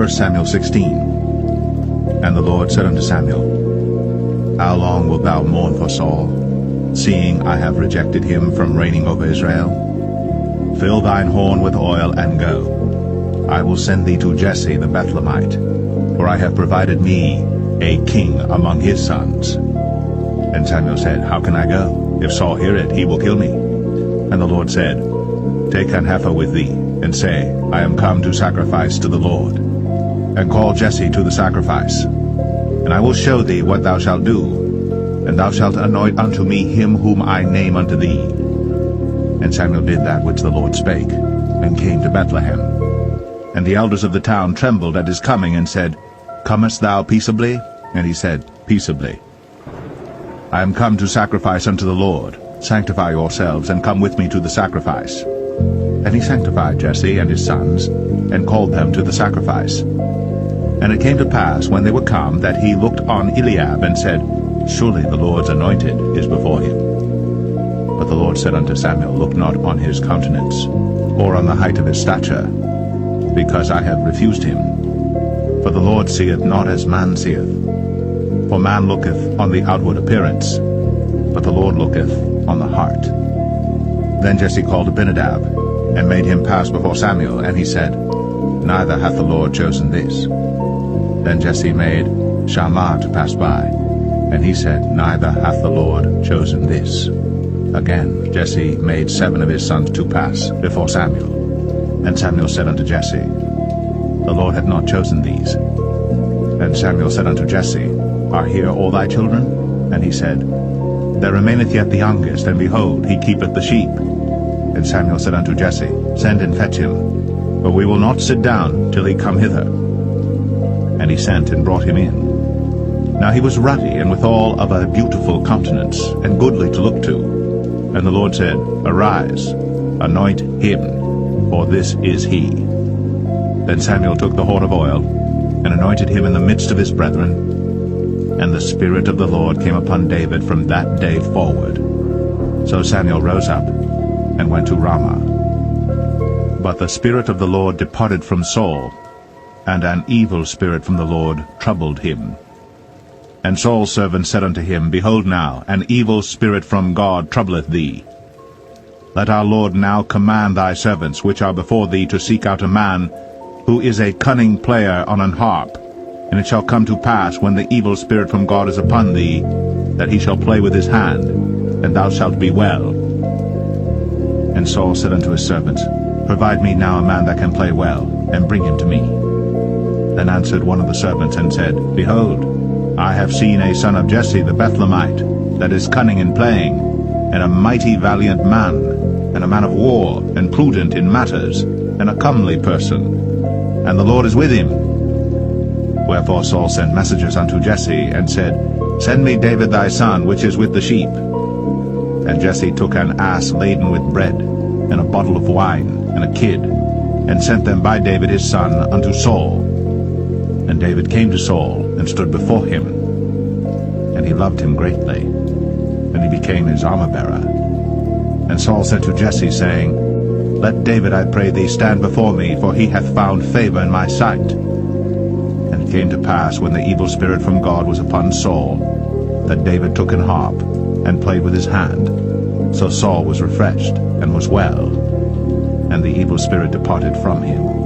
1 Samuel 16. And the Lord said unto Samuel, How long wilt thou mourn for Saul, seeing I have rejected him from reigning over Israel? Fill thine horn with oil, and go. I will send thee to Jesse the Bethlehemite, for I have provided me a king among his sons. And Samuel said, How can I go? If Saul hear it, he will kill me. And the Lord said, Take an heifer with thee, and say, I am come to sacrifice to the Lord. And call Jesse to the sacrifice. And I will show thee what thou shalt do, and thou shalt anoint unto me him whom I name unto thee. And Samuel did that which the Lord spake, and came to Bethlehem. And the elders of the town trembled at his coming, and said, Comest thou peaceably? And he said, Peaceably. I am come to sacrifice unto the Lord. Sanctify yourselves, and come with me to the sacrifice. And he sanctified Jesse and his sons, and called them to the sacrifice. And it came to pass, when they were come, that he looked on Eliab, and said, Surely the Lord's anointed is before him. But the Lord said unto Samuel, Look not on his countenance, or on the height of his stature, because I have refused him. For the Lord seeth not as man seeth. For man looketh on the outward appearance, but the Lord looketh on the heart. Then Jesse called Abinadab, and made him pass before Samuel, and he said, Neither hath the Lord chosen this. Then Jesse made Shammah to pass by, and he said, Neither hath the Lord chosen this. Again Jesse made 7 of his sons to pass before Samuel. And Samuel said unto Jesse, The Lord hath not chosen these. And Samuel said unto Jesse, Are here all thy children? And he said, There remaineth yet the youngest, and behold, he keepeth the sheep. And Samuel said unto Jesse, Send and fetch him, for we will not sit down till he come hither. And he sent and brought him in. Now he was ruddy, and withal of a beautiful countenance, and goodly to look to. And the Lord said, Arise, anoint him, for this is he. Then Samuel took the horn of oil, and anointed him in the midst of his brethren. And the Spirit of the Lord came upon David from that day forward. So Samuel rose up, and went to Ramah. But the Spirit of the Lord departed from Saul, and an evil spirit from the Lord troubled him. And Saul's servant said unto him, Behold now, an evil spirit from God troubleth thee. Let our Lord now command thy servants, which are before thee, to seek out a man who is a cunning player on an harp. And it shall come to pass, when the evil spirit from God is upon thee, that he shall play with his hand, and thou shalt be well. And Saul said unto his servants, Provide me now a man that can play well, and bring him to me. Then answered one of the servants, and said, Behold, I have seen a son of Jesse the Bethlehemite, that is cunning in playing, and a mighty valiant man, and a man of war, and prudent in matters, and a comely person. And the Lord is with him. Wherefore Saul sent messengers unto Jesse, and said, Send me David thy son, which is with the sheep. And Jesse took an ass laden with bread, and a bottle of wine, and a kid, and sent them by David his son unto Saul. And David came to Saul, and stood before him. And he loved him greatly, and he became his armor-bearer. And Saul said to Jesse, saying, Let David, I pray thee, stand before me, for he hath found favor in my sight. And it came to pass, when the evil spirit from God was upon Saul, that David took an harp, and played with his hand. So Saul was refreshed, and was well, and the evil spirit departed from him.